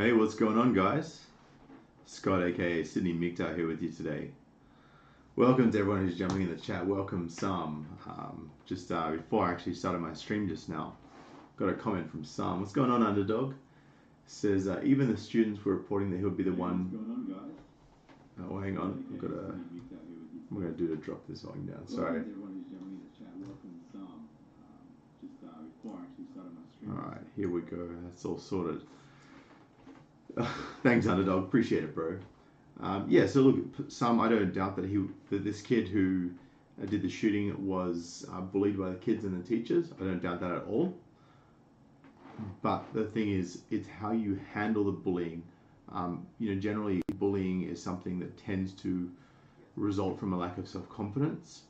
Hey, what's going on, guys? Scott, aka Sydney MGTOW, here with you today. Welcome to everyone who's jumping in the chat. Welcome, Sam. Before I actually started my stream just now, got a comment from Sam. What's going on, Underdog? Says even the students were reporting that he'll be the one. What's going on, guys? Oh, hang on. I'm gonna do to drop this volume down. Sorry. All right, here we go. That's all sorted. Thanks, Underdog. Appreciate it, bro. So look, I don't doubt that this kid who did the shooting was bullied by the kids and the teachers. I don't doubt that at all. But the thing is, it's how you handle the bullying. Generally, bullying is something that tends to result from a lack of self-confidence,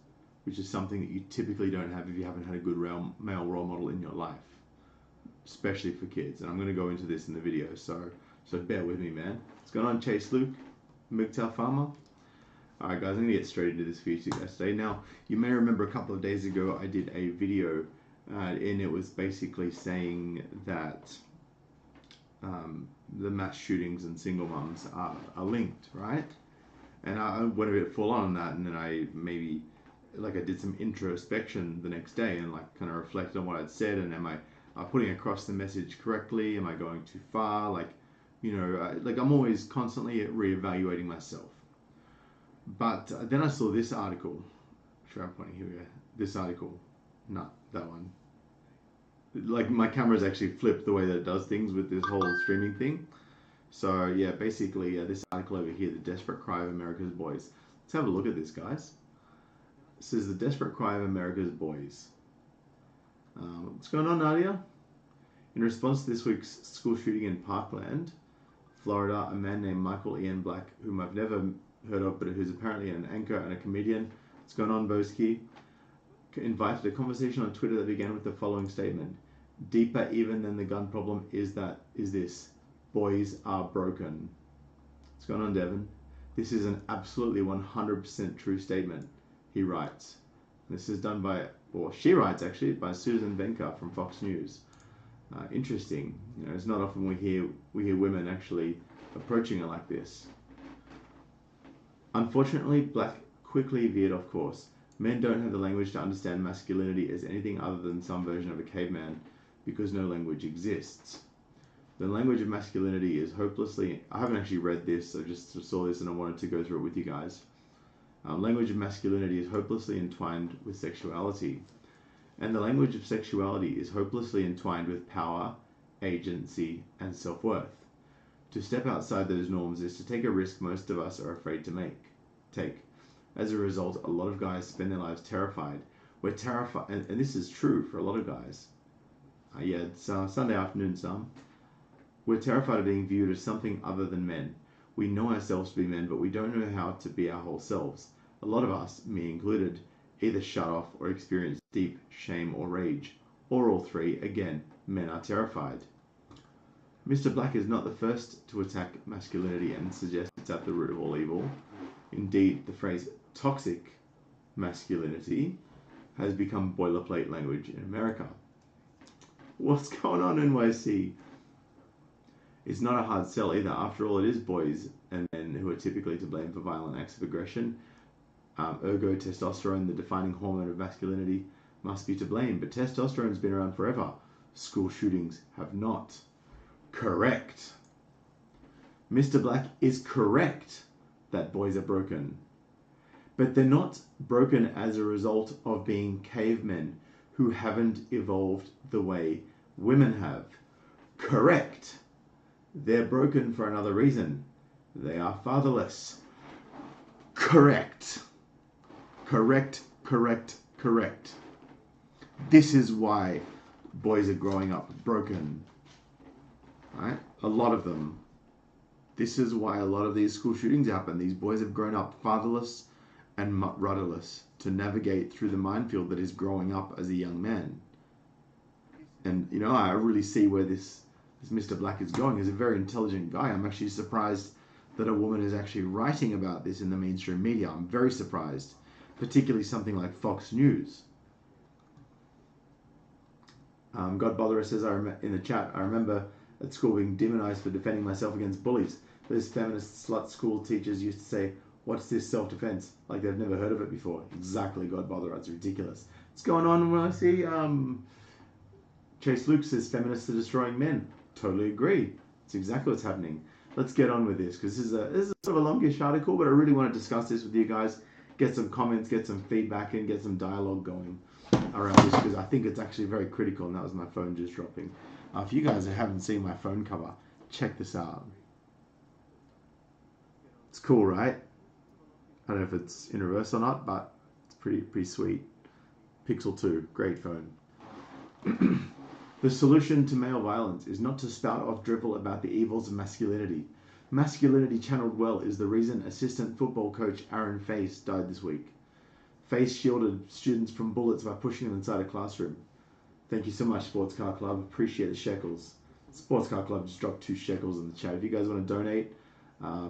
which is something that you typically don't have if you haven't had a good male role model in your life, especially for kids. And I'm going to go into this in the video, so bear with me, man. What's going on, Chase Luke, MGTOW Farmer? Alright guys, I'm going to get straight into this for you guys today. Now, you may remember a couple of days ago I did a video and it was basically saying that the mass shootings and single mums are linked, right? And I went a bit full on that, and then I did some introspection the next day and kind of reflected on what I'd said, and am I putting across the message correctly? Am I going too far? I'm always constantly reevaluating myself. But then I saw this article. Sure, I'm pointing here. This article, not that one. My camera's actually flipped the way that it does things with this whole streaming thing. So yeah, basically this article over here, the desperate cry of America's boys. Let's have a look at this, guys. It says the desperate cry of America's boys. What's going on, Nadia? In response to this week's school shooting in Parkland, Florida, a man named Michael Ian Black, whom I've never heard of, but who's apparently an anchor and a comedian. What's going on, Boski? Invited a conversation on Twitter that began with the following statement. Deeper even than the gun problem is this. Boys are broken. What's going on, Devin? This is an absolutely 100% true statement, he writes. This is done she writes actually, by Susan Venka from Fox News. Interesting. It's not often we hear women actually approaching it like this. Unfortunately, Black quickly veered off course. Men don't have the language to understand masculinity as anything other than some version of a caveman because no language exists. The language of masculinity is hopelessly... I haven't actually read this, I just saw this and I wanted to go through it with you guys. Language of masculinity is hopelessly entwined with sexuality. And the language of sexuality is hopelessly entwined with power, agency, and self-worth. To step outside those norms is to take a risk most of us are afraid to take. As a result, a lot of guys spend their lives terrified. We're terrified, and this is true for a lot of guys. It's Sunday afternoon, Sam. We're terrified of being viewed as something other than men. We know ourselves to be men, but we don't know how to be our whole selves. A lot of us, me included, either shut off or experience deep shame or rage, or all three. Again, men are terrified. Mr. Black is not the first to attack masculinity and suggest it's at the root of all evil. Indeed, the phrase toxic masculinity has become boilerplate language in America. What's going on, NYC? It's not a hard sell either. After all, it is boys and men who are typically to blame for violent acts of aggression. Ergo, testosterone, the defining hormone of masculinity, must be to blame. But testosterone's been around forever. School shootings have not. Correct. Mr. Black is correct that boys are broken. But they're not broken as a result of being cavemen who haven't evolved the way women have. Correct. They're broken for another reason. They are fatherless. Correct. Correct, correct, correct. This is why boys are growing up broken. Right? A lot of them. This is why a lot of these school shootings happen. These boys have grown up fatherless and rudderless to navigate through the minefield that is growing up as a young man. And, I really see where this Mr. Black is going. He's a very intelligent guy. I'm actually surprised that a woman is actually writing about this in the mainstream media. I'm very surprised, particularly something like Fox News. God Botherer says in the chat, I remember at school being demonized for defending myself against bullies. Those feminist slut school teachers used to say, "What's this self-defense?" Like they've never heard of it before. Exactly, God bother, it's ridiculous. What's going on when I see Chase Luke says feminists are destroying men? Totally agree. It's exactly what's happening. Let's get on with this, because this is a sort of a longish article, but I really want to discuss this with you guys, get some comments, get some feedback, and get some dialogue going around this, because I think it's actually very critical. And that was my phone just dropping. If you guys haven't seen my phone cover, check this out. It's cool, right? I don't know if it's in reverse or not, but it's pretty sweet. Pixel 2, great phone. The solution to male violence is not to spout off drivel about the evils of masculinity. Masculinity channeled well is the reason assistant football coach Aaron Face died this week. Face shielded students from bullets by pushing them inside a classroom. Thank you so much, Sports Car Club. Appreciate the shekels. Sports Car Club just dropped 2 shekels in the chat. If you guys want to donate,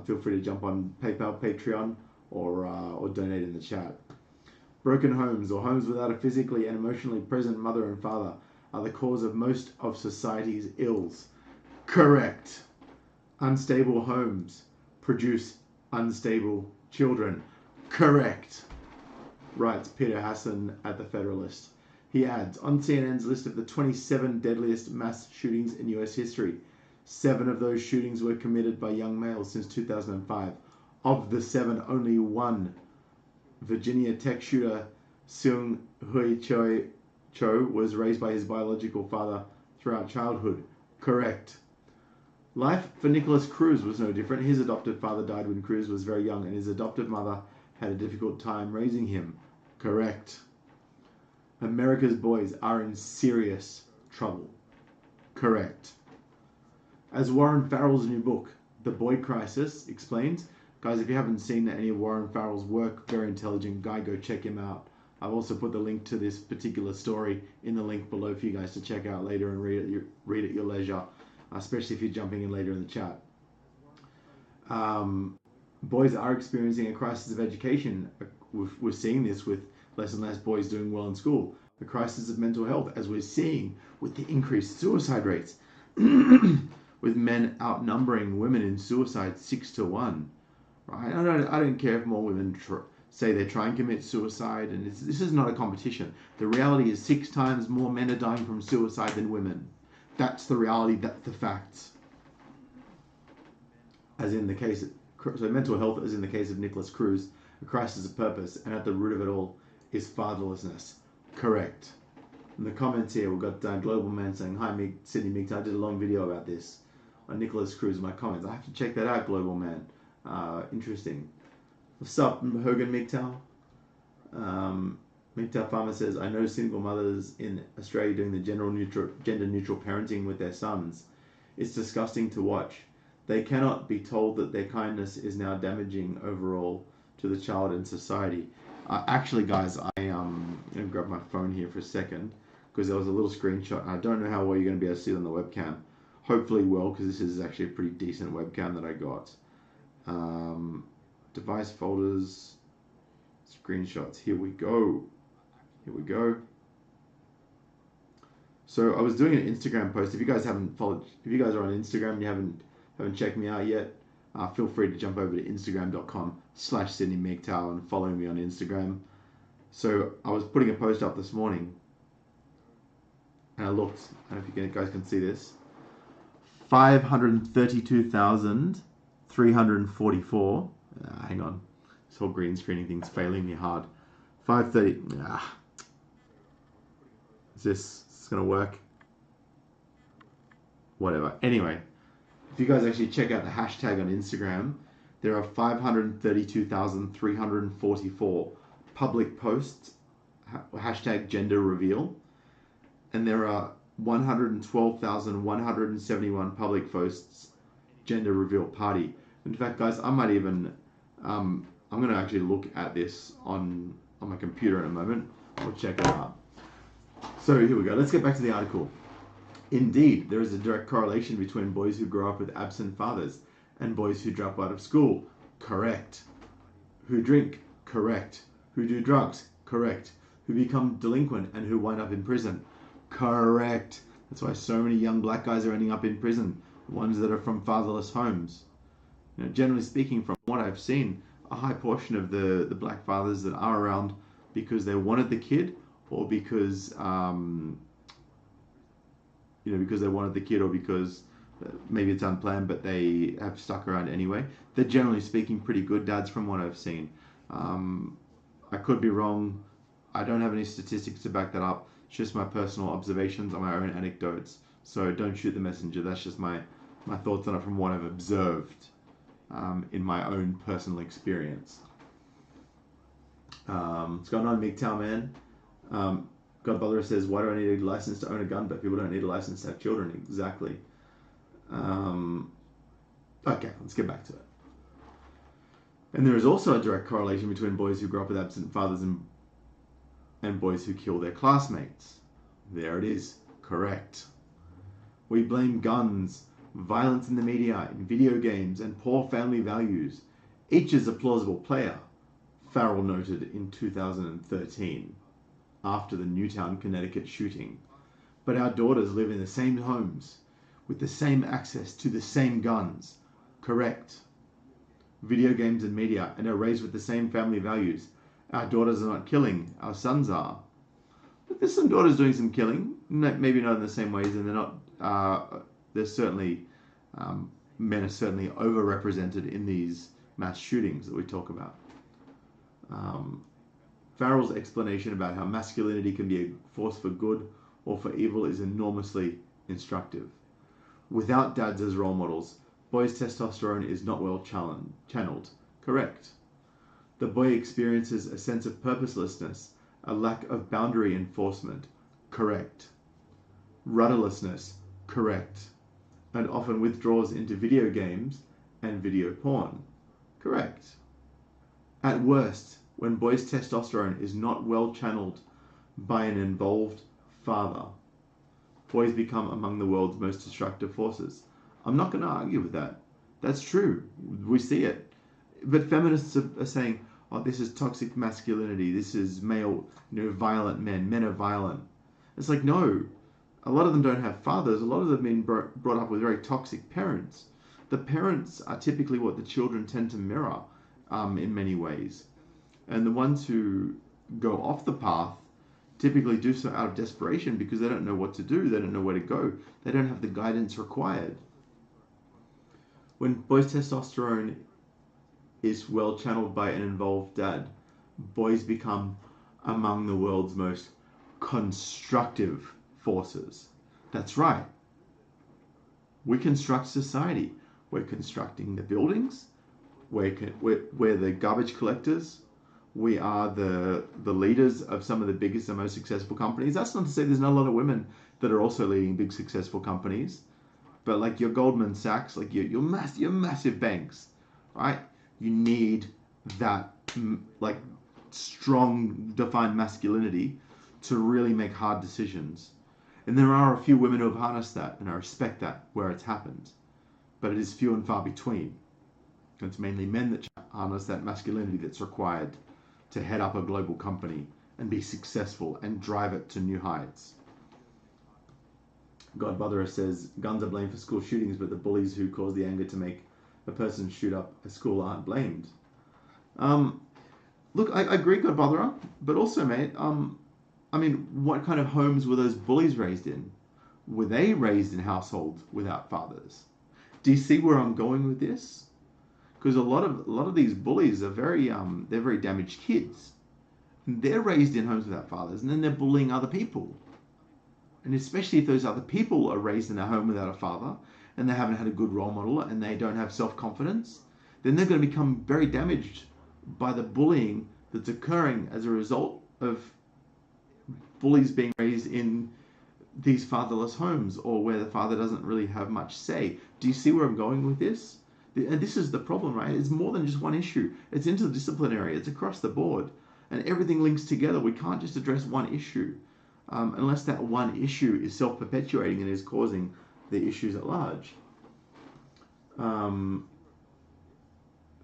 feel free to jump on PayPal, Patreon, or donate in the chat. Broken homes, or homes without a physically and emotionally present mother and father, are the cause of most of society's ills. Correct. Unstable homes produce unstable children. Correct. Writes Peter Hassan at The Federalist. He adds, on CNN's list of the 27 deadliest mass shootings in US history, 7 of those shootings were committed by young males since 2005. Of the 7, only 1, Virginia Tech shooter Seung Hui Cho, was raised by his biological father throughout childhood. Correct. Life for Nicholas Cruz was no different. His adoptive father died when Cruz was very young, and his adoptive mother had a difficult time raising him. Correct. America's boys are in serious trouble. Correct. As Warren Farrell's new book, The Boy Crisis, explains, guys, if you haven't seen any of Warren Farrell's work, very intelligent guy, go check him out. I've also put the link to this particular story in the link below for you guys to check out later and read at your leisure, especially if you're jumping in later in the chat. Boys are experiencing a crisis of education. We're seeing this with less and less boys doing well in school. A crisis of mental health, as we're seeing with the increased suicide rates, with men outnumbering women in suicide 6-1. Right? I don't care if more women say they try and commit suicide, and this is not a competition. The reality is 6 times more men are dying from suicide than women. That's the reality, that's the facts. As in the case so mental health, as in the case of Nicholas Cruz, a crisis of purpose, and at the root of it all is fatherlessness. Correct. In the comments here, we've got Global Man saying, "Hi, Sydney MGTOW, I did a long video about this on Nicholas Cruz in my comments." I have to check that out, Global Man. Interesting. What's up, Hogan MGTOW? MGTOW Farmer says, "I know single mothers in Australia doing the gender neutral parenting with their sons. It's disgusting to watch. They cannot be told that their kindness is now damaging overall to the child and society." Actually, guys, I'm going to grab my phone here for a second, because there was a little screenshot. I don't know how well you're going to be able to see it on the webcam. Hopefully well, because this is actually a pretty decent webcam that I got. Device folders, screenshots. Here we go. So I was doing an Instagram post. If you guys haven't followed, if you guys are on Instagram and you haven't checked me out yet, feel free to jump over to instagram.com/SydneyMGTOW and follow me on Instagram. So I was putting a post up this morning, and I looked. I don't know if you guys can see this. 532,344. Hang on, this whole green screening thing's failing me hard. 530. Is this gonna work? Whatever. Anyway, if you guys actually check out the hashtag on Instagram, there are 532,344 public posts, hashtag gender reveal, and there are 112,171 public posts, gender reveal party. In fact, guys, I might even, I'm going to actually look at this on my computer in a moment. We'll check it out. So here we go. Let's get back to the article. Indeed, there is a direct correlation between boys who grow up with absent fathers and boys who drop out of school. Correct. Who drink. Correct. Who do drugs. Correct. Who become delinquent and who wind up in prison. Correct. That's why so many young black guys are ending up in prison, the ones that are from fatherless homes. Generally speaking, from what I've seen, a high portion of the black fathers that are around because they wanted the kid, or because because they wanted the kid, or because maybe it's unplanned, but they have stuck around anyway. They're generally speaking pretty good dads from what I've seen. I could be wrong. I don't have any statistics to back that up. It's just my personal observations and my own anecdotes. So don't shoot the messenger. That's just my thoughts on it from what I've observed in my own personal experience. What's going on, MGTOW man? Godbrother says, why do I need a license to own a gun? But people don't need a license to have children. Exactly. Okay, let's get back to it. And there is also a direct correlation between boys who grow up with absent fathers and boys who kill their classmates. There it is. Correct. We blame guns, violence in the media, in video games, and poor family values. Each is a plausible player, Farrell noted in 2013, after the Newtown, Connecticut shooting. But our daughters live in the same homes, with the same access to the same guns. Correct. Video games and media, and are raised with the same family values. Our daughters are not killing, our sons are. But there's some daughters doing some killing, maybe not in the same ways, and they're not, there's certainly, men are certainly overrepresented in these mass shootings that we talk about. Farrell's explanation about how masculinity can be a force for good or for evil is enormously instructive. Without dads as role models, boys' testosterone is not well channeled. Correct. The boy experiences a sense of purposelessness, a lack of boundary enforcement. Correct. Rudderlessness. Correct. And often withdraws into video games and video porn. Correct. At worst, when boys' testosterone is not well channeled by an involved father, boys become among the world's most destructive forces. I'm not going to argue with that. That's true. We see it. But feminists are saying, oh, this is toxic masculinity. This is male, violent men. Men are violent. It's like, no. A lot of them don't have fathers. A lot of them have been brought up with very toxic parents. The parents are typically what the children tend to mirror in many ways. And the ones who go off the path typically do so out of desperation because they don't know what to do. They don't know where to go. They don't have the guidance required. When boys' testosterone is well channeled by an involved dad, boys become among the world's most constructive forces. That's right. We construct society. We're constructing the buildings. We're the garbage collectors. We are the leaders of some of the biggest and most successful companies. That's not to say there's not a lot of women that are also leading big successful companies. But like your Goldman Sachs, like your massive banks, right? You need that like strong defined masculinity to really make hard decisions. And there are a few women who have harnessed that, and I respect that where it's happened. But it is few and far between. It's mainly men that harness that masculinity that's required to head up a global company and be successful and drive it to new heights. Godbrother says, guns are blamed for school shootings, but the bullies who cause the anger to make a person shoot up a school aren't blamed. Look, I agree, Godbrother, but also, mate, I mean, what kind of homes were those bullies raised in? Were they raised in households without fathers? Do you see where I'm going with this? Because a lot of these bullies are they're very damaged kids. And they're raised in homes without fathers, and then they're bullying other people. And especially if those other people are raised in a home without a father, and they haven't had a good role model, and they don't have self-confidence, then they're going to become very damaged by the bullying that's occurring as a result of bullies being raised in these fatherless homes, or where the father doesn't really have much say. Do you see where I'm going with this? And this is the problem, right? It's more than just one issue. It's interdisciplinary. It's across the board. And everything links together. We can't just address one issue unless that one issue is self-perpetuating and is causing the issues at large.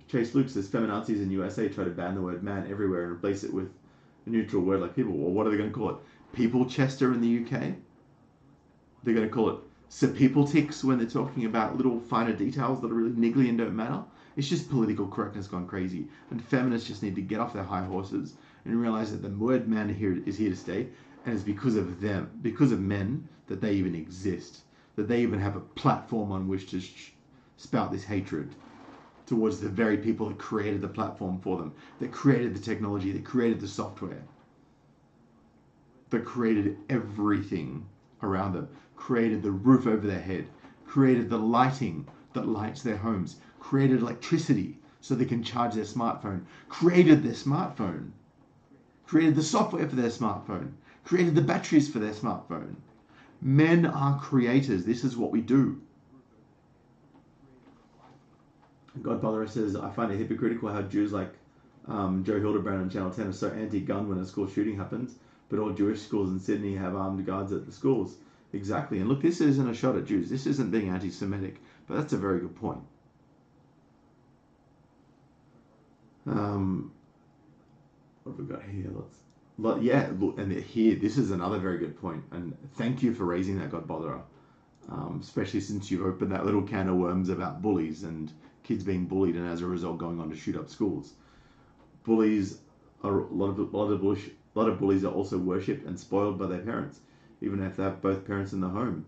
Chase Luke says, feminazis in USA try to ban the word man everywhere and replace it with a neutral word like people. Well, what are they going to call it? People Chester in the UK? they're going to call it people ticks when they're talking about little finer details that are really niggly and don't matter. It's just political correctness gone crazy. And feminists just need to get off their high horses and realize that the word man is here to stay. And it's because of them, because of men, that they even exist. That they even have a platform on which to spout this hatred towards the very people that created the platform for them, that created the technology, that created the software, that created everything around them, created the roof over their head, created the lighting that lights their homes, created electricity so they can charge their smartphone, created their smartphone, created the software for their smartphone, created the batteries for their smartphone. Men are creators. This is what we do. Godbotherer says, I find it hypocritical how Jews like Joe Hildebrand on Channel 10 are so anti-gun when a school shooting happens, but all Jewish schools in Sydney have armed guards at the schools. Exactly. And look, this isn't a shot at Jews. This isn't being anti-Semitic, but that's a very good point. What have we got here? Yeah, look, and here, this is another very good point. And thank you for raising that, Godbotherer. Especially since you've opened that little can of worms about bullies and kids being bullied and as a result going on to shoot up schools. Bullies are a lot of bullies are also worshipped and spoiled by their parents, even if they have both parents in the home.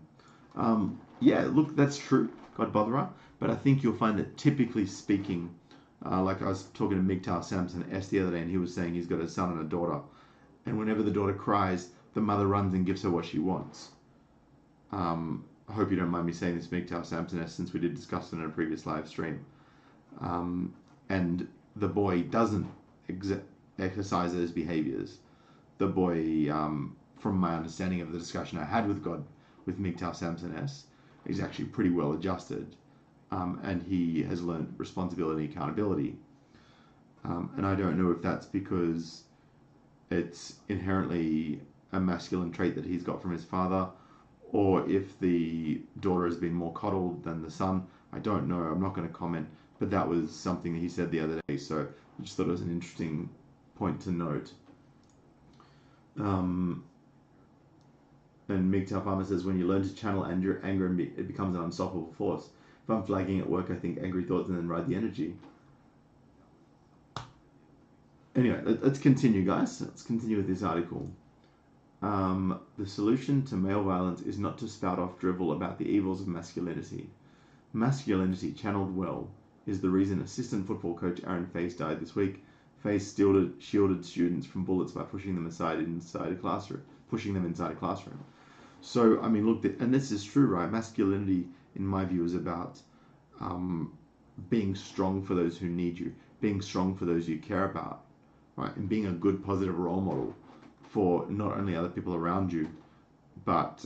Yeah, look, that's true, Godbotherer. But I think you'll find that typically speaking, like I was talking to MGTOW Samson S the other day, and he was saying he's got a son and a daughter, and whenever the daughter cries, the mother runs and gives her what she wants. I hope you don't mind me saying this, MGTOW Samson S, since we did discuss it in a previous live stream. And the boy doesn't exercise those behaviors. The boy, from my understanding of the discussion I had with MGTOW Samson S, is actually pretty well adjusted. And he has learned responsibility and accountability. And I don't know if that's because it's inherently a masculine trait that he's got from his father, or if the daughter has been more coddled than the son. I don't know. I'm not going to comment. But that was something that he said the other day, so I just thought it was an interesting point to note. And MGTOW Farmer says, when you learn to channel anger, it becomes an unstoppable force. If I'm flagging at work, I think angry thoughts and then ride the energy. Anyway, let's continue, guys. Let's continue with this article. The solution to male violence is not to spout off drivel about the evils of masculinity. Masculinity, channeled well, is the reason assistant football coach Aaron Face died this week. Face shielded students from bullets by pushing them inside a classroom. So, I mean, look, and this is true, right? Masculinity, in my view, is about being strong for those who need you, being strong for those you care about, right? And being a good, positive role model for not only other people around you, but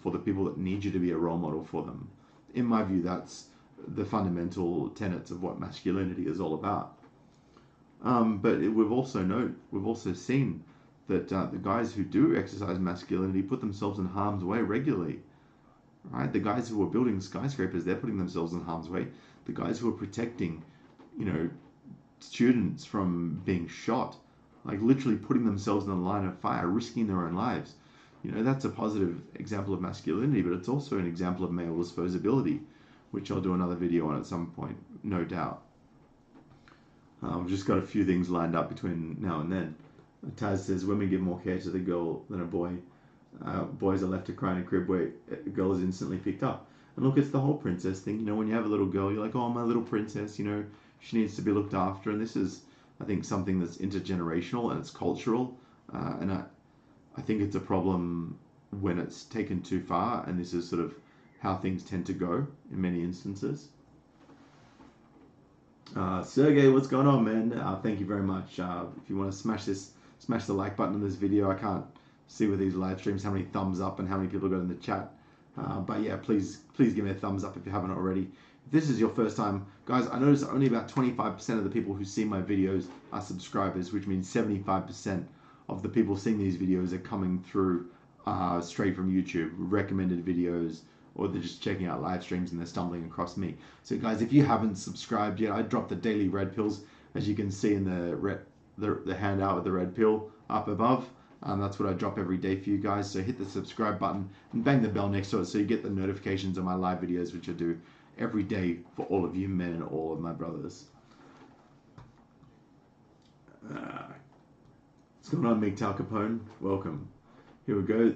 for the people that need you to be a role model for them. In my view, that's the fundamental tenets of what masculinity is all about. But we've also seen that the guys who do exercise masculinity put themselves in harm's way regularly. Right? The guys who are building skyscrapers, they're putting themselves in harm's way. The guys who are protecting, students from being shot, like literally putting themselves in the line of fire, risking their own lives. That's a positive example of masculinity, but it's also an example of male disposability, which I'll do another video on at some point, no doubt. I've just got a few things lined up between now and then. Taz says, women give more care to the girl than a boy. Boys are left to cry in a crib where a girl is instantly picked up. And look, it's the whole princess thing. When you have a little girl, you're like, oh, my little princess, she needs to be looked after. And this is, I think, something that's intergenerational and it's cultural. And I think it's a problem when it's taken too far. And this is sort of how things tend to go in many instances. Sergey, what's going on, man? Thank you very much. If you want to smash the like button on this video. I can't see with these live streams how many thumbs up and how many people got in the chat. But yeah, please give me a thumbs up if you haven't already. If this is your first time, guys, I notice only about 25% of the people who see my videos are subscribers, which means 75% of the people seeing these videos are coming through straight from YouTube, recommended videos, or they're just checking out live streams and they're stumbling across me. So guys, if you haven't subscribed yet, I dropped the daily red pills, as you can see in the handout with the red pill up above. That's what I drop every day for you guys. So hit the subscribe button and bang the bell next to it so you get the notifications of my live videos, which I do every day for all of you men and all of my brothers. What's going on, MGTOW Capone? Welcome. Here we go.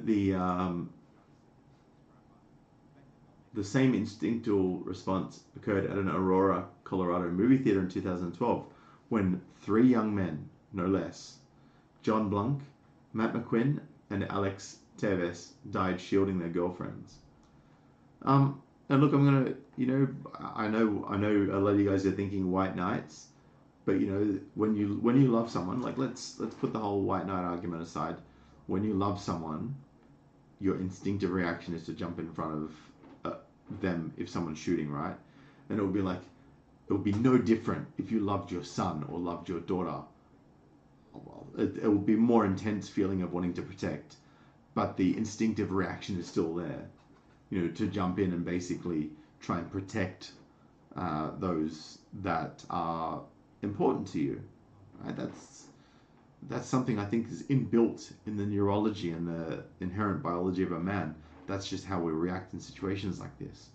The same instinctual response occurred at an Aurora, Colorado movie theater in 2012 when 3 young men, no less, John Blanc, Matt McQuinn, and Alex Teves, died shielding their girlfriends. And look, I'm gonna, I know a lot of you guys are thinking white knights, but when you love someone, like let's put the whole white knight argument aside. When you love someone, your instinctive reaction is to jump in front of them if someone's shooting, right? And it would be no different if you loved your son or loved your daughter. Well, it would be more intense feeling of wanting to protect, but the instinctive reaction is still there, to jump in and basically try and protect those that are important to you, right? That's something I think is inbuilt in the neurology and the inherent biology of a man. That's just how we react in situations like this,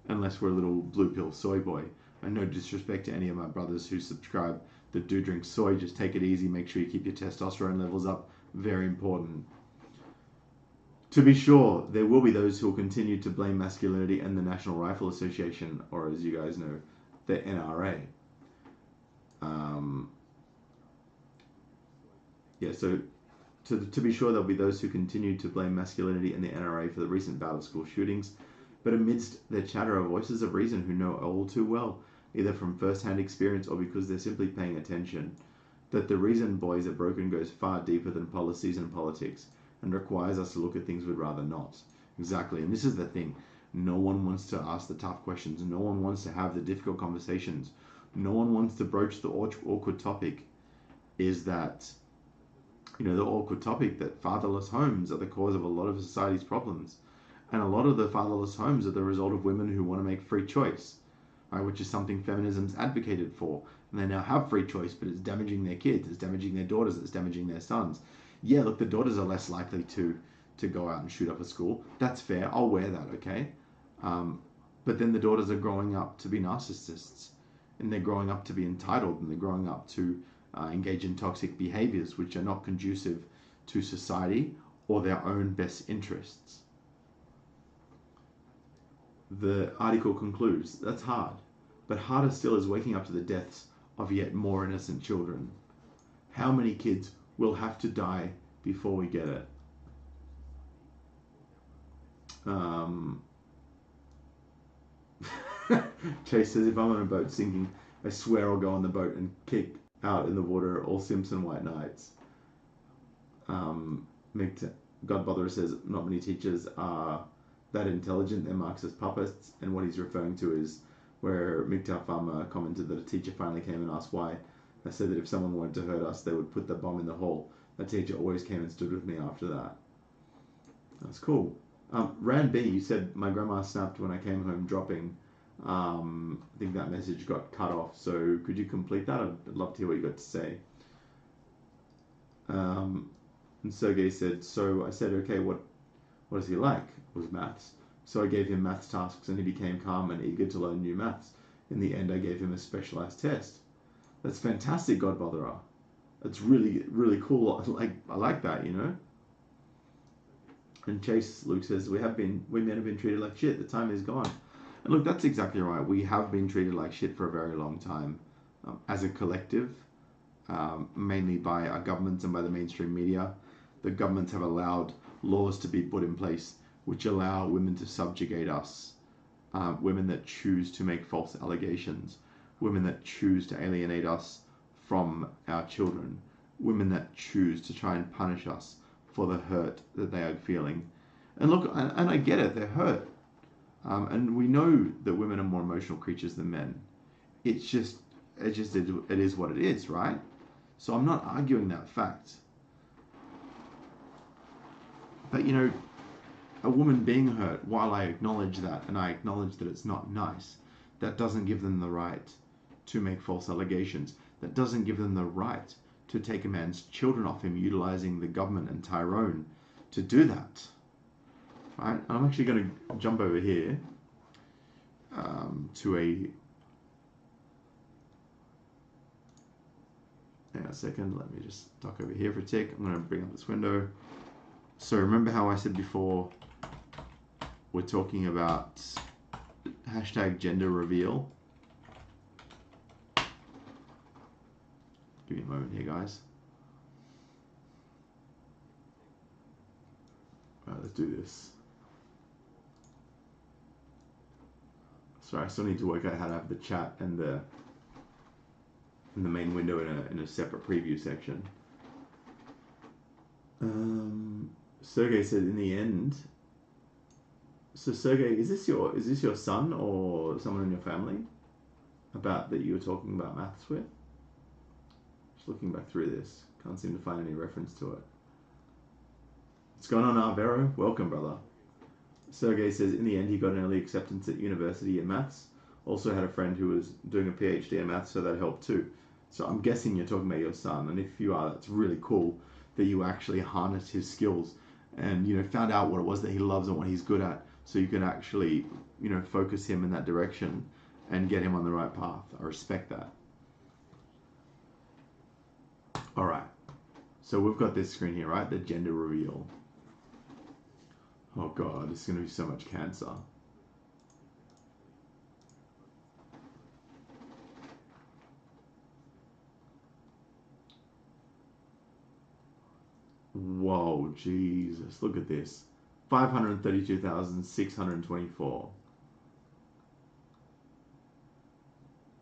unless we're a little blue pill soy boy. And no disrespect to any of my brothers who subscribe that do drink soy, just take it easy, make sure you keep your testosterone levels up, very important. To be sure, there will be those who will continue to blame masculinity and the National Rifle Association, or as you guys know, the NRA. So to be sure, there'll be those who continue to blame masculinity and the NRA for the recent bout of school shootings, but amidst their chatter are voices of reason who know all too well, either from first-hand experience or because they're simply paying attention, that the reason boys are broken goes far deeper than policies and politics and requires us to look at things we'd rather not. Exactly, and this is the thing. No one wants to ask the tough questions. No one wants to have the difficult conversations. No one wants to broach the awkward topic, is that the awkward topic that fatherless homes are the cause of a lot of society's problems. And a lot of the fatherless homes are the result of women who want to make free choice, right, which is something feminism's advocated for. And they now have free choice, but it's damaging their kids, it's damaging their daughters, it's damaging their sons. Yeah, look, the daughters are less likely to go out and shoot up a school. That's fair. I'll wear that, okay? But then the daughters are growing up to be narcissists, and they're growing up to be entitled, and they're growing up to engage in toxic behaviors which are not conducive to society or their own best interests. The article concludes, that's hard, but harder still is waking up to the deaths of yet more innocent children. How many kids will have to die before we get it? Chase says, if I'm on a boat sinking, I swear I'll go on the boat and kick out in the water all Simpson white knights. Godbother says, not many teachers are that intelligent, they're Marxist puppets. And what he's referring to is where MGTOW Farmer commented that a teacher finally came and asked why. I said that if someone wanted to hurt us, they would put the bomb in the hole. That teacher always came and stood with me after that. That's cool. Rand B, you said my grandma snapped when I came home dropping. I think that message got cut off, so could you complete that? I'd love to hear what you got to say. And Sergey said, so I said, okay, what is he like? It was maths. So I gave him maths tasks and he became calm and eager to learn new maths. In the end, I gave him a specialized test. That's fantastic, Godbotherer. That's really, really cool. I like that, And Chase Luke says, we men have been treated like shit. The time is gone. And look, that's exactly right. We have been treated like shit for a very long time as a collective, mainly by our governments and by the mainstream media. The governments have allowed laws to be put in place which allow women to subjugate us, women that choose to make false allegations, women that choose to alienate us from our children, women that choose to try and punish us for the hurt that they are feeling. And look, and I get it, they're hurt. And we know that women are more emotional creatures than men. It is what it is, right? So I'm not arguing that fact. But a woman being hurt, while I acknowledge that, and I acknowledge that it's not nice, that doesn't give them the right to make false allegations. That doesn't give them the right to take a man's children off him, utilizing the government and Tyrone to do that. Right? I'm actually going to jump over here to a... Hang on a second, let me just duck over here for a tick. I'm going to bring up this window. So remember how I said before, we're talking about hashtag gender reveal. Give me a moment here, guys. All right, let's do this. Sorry, I still need to work out how to have the chat and the main window in a separate preview section. Sergey said in the end. So Sergey, is this your son or someone in your family about that you were talking about maths with? Just looking back through this, can't seem to find any reference to it. What's going on, Arvero? Welcome, brother. Sergey says in the end he got an early acceptance at university in maths. Also had a friend who was doing a PhD in maths, so that helped too. So I'm guessing you're talking about your son, and if you are, that's really cool that you actually harnessed his skills and, you know, found out what it was that he loves and what he's good at, so you can actually, you know, focus him in that direction and get him on the right path. I respect that. All right, so we've got this screen here, right? The gender reveal. Oh God, it's going to be so much cancer. Whoa, Jesus, look at this. 532,624.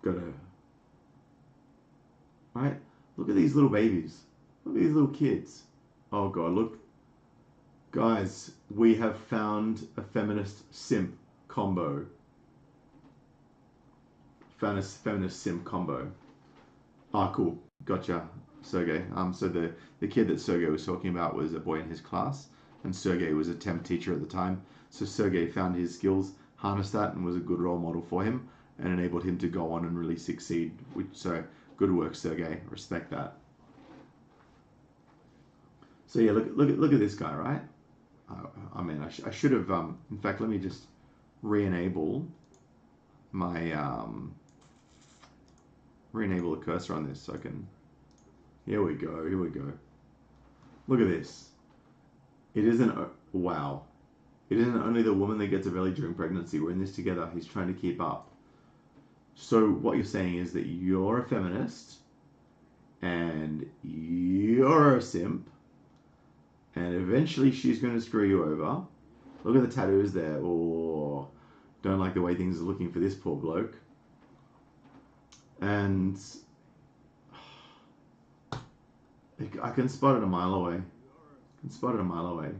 Gotta... Right? Look at these little babies. Look at these little kids. Oh God, look. Guys, we have found a feminist simp combo. Feminist simp combo. Ah, cool. Gotcha, Sergey. So the kid that Sergey was talking about was a boy in his class, and Sergey was a temp teacher at the time. So Sergey found his skills, harnessed that, and was a good role model for him, and enabled him to go on and really succeed. So good work, Sergey. Respect that. So yeah, look at this guy, right? I mean, I should have. In fact, let me just re-enable my re-enable the cursor on this so I can. Here we go. Here we go. Look at this. It isn't. Wow. It isn't only the woman that gets a belly during pregnancy. We're in this together. He's trying to keep up. So what you're saying is that you're a feminist and you're a simp. And eventually she's going to screw you over. Look at the tattoos there. Oh, don't like the way things are looking for this poor bloke. And I can spot it a mile away. I can spot it a mile away.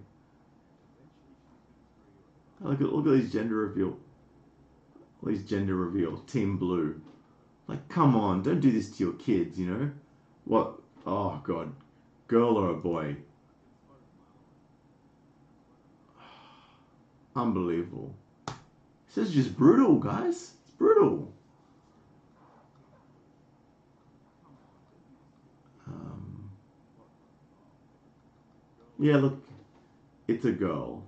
Look at these gender reveal. All these gender reveal. Team Blue. Like, come on, don't do this to your kids, you know? What? Oh, God. Girl or a boy? Unbelievable. This is just brutal, guys. It's brutal. Yeah, look. It's a girl.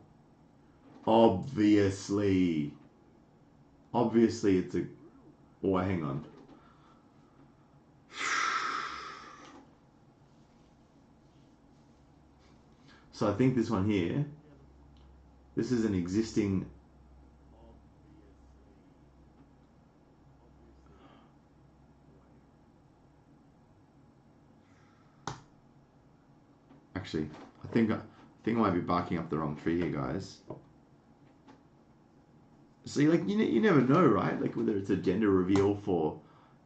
Obviously. Obviously it's a... Oh, hang on. So I think this one here, this is an existing... Actually, I think I might be barking up the wrong tree here, guys. See, like, you never know, right? Like, whether it's a gender reveal for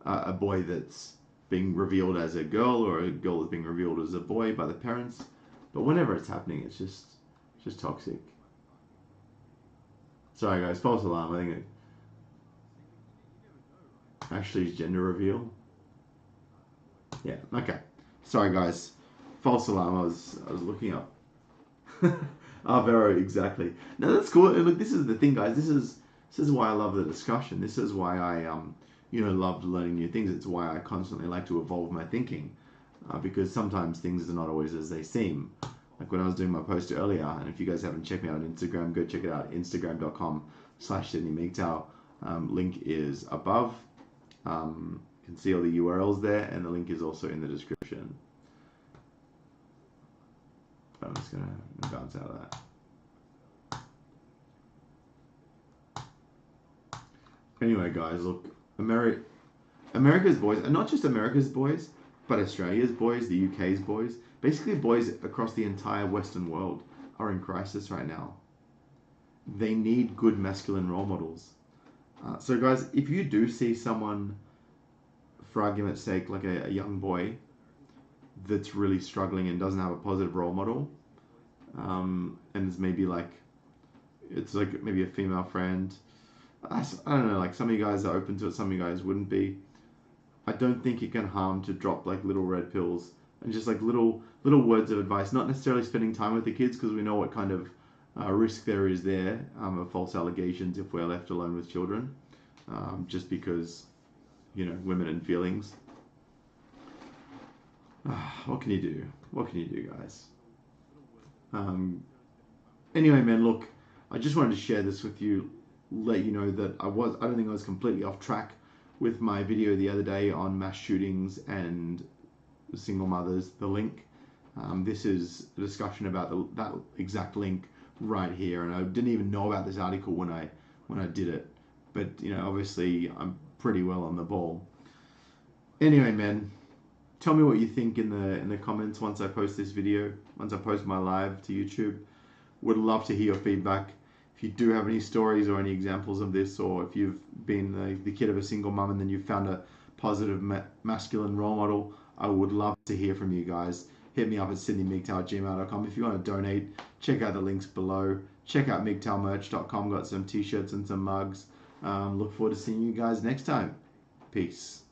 a boy that's being revealed as a girl or a girl that's being revealed as a boy by the parents. But whenever it's happening, it's just toxic. Sorry, guys, false alarm. I think it actually is gender reveal. Yeah, okay. Sorry, guys. False alarm. I was looking up. Vero, exactly. No, that's cool. And look, this is the thing, guys. This is why I love the discussion. This is why I love learning new things. It's why I constantly like to evolve my thinking. because sometimes things are not always as they seem. Like when I was doing my post earlier, and if you guys haven't checked me out on Instagram, go check it out, instagram.com/SydneyMGTOW. Link is above. You can see all the URLs there, and the link is also in the description. I'm just going to bounce out of that. Anyway, guys, look, America's boys, and not just America's boys, but Australia's boys, the UK's boys, basically boys across the entire Western world are in crisis right now. They need good masculine role models. So guys, if you do see someone, for argument's sake, like a young boy that's really struggling and doesn't have a positive role model, and is maybe like, it's like maybe a female friend, I don't know, like some of you guys are open to it, some of you guys wouldn't be. I don't think it can harm to drop like little red pills and just like little words of advice, not necessarily spending time with the kids, because we know what kind of risk there is there of false allegations if we're left alone with children, just because, you know, women and feelings. What can you do? What can you do, guys? Anyway, man, look, I just wanted to share this with you, let you know that I don't think I was completely off track with my video the other day on mass shootings and single mothers, the link. This is a discussion about that exact link right here, and I didn't even know about this article when I did it, but you know, obviously I'm pretty well on the ball. Anyway, man, tell me what you think in the comments once I post this video, once I post my live to YouTube. Would love to hear your feedback. If you do have any stories or any examples of this, or if you've been the kid of a single mum and then you've found a positive masculine role model, I would love to hear from you guys. Hit me up at sydneymgtow@gmail.com. If you want to donate, check out the links below. Check out mgtowmerch.com. Got some t-shirts and some mugs. Look forward to seeing you guys next time. Peace.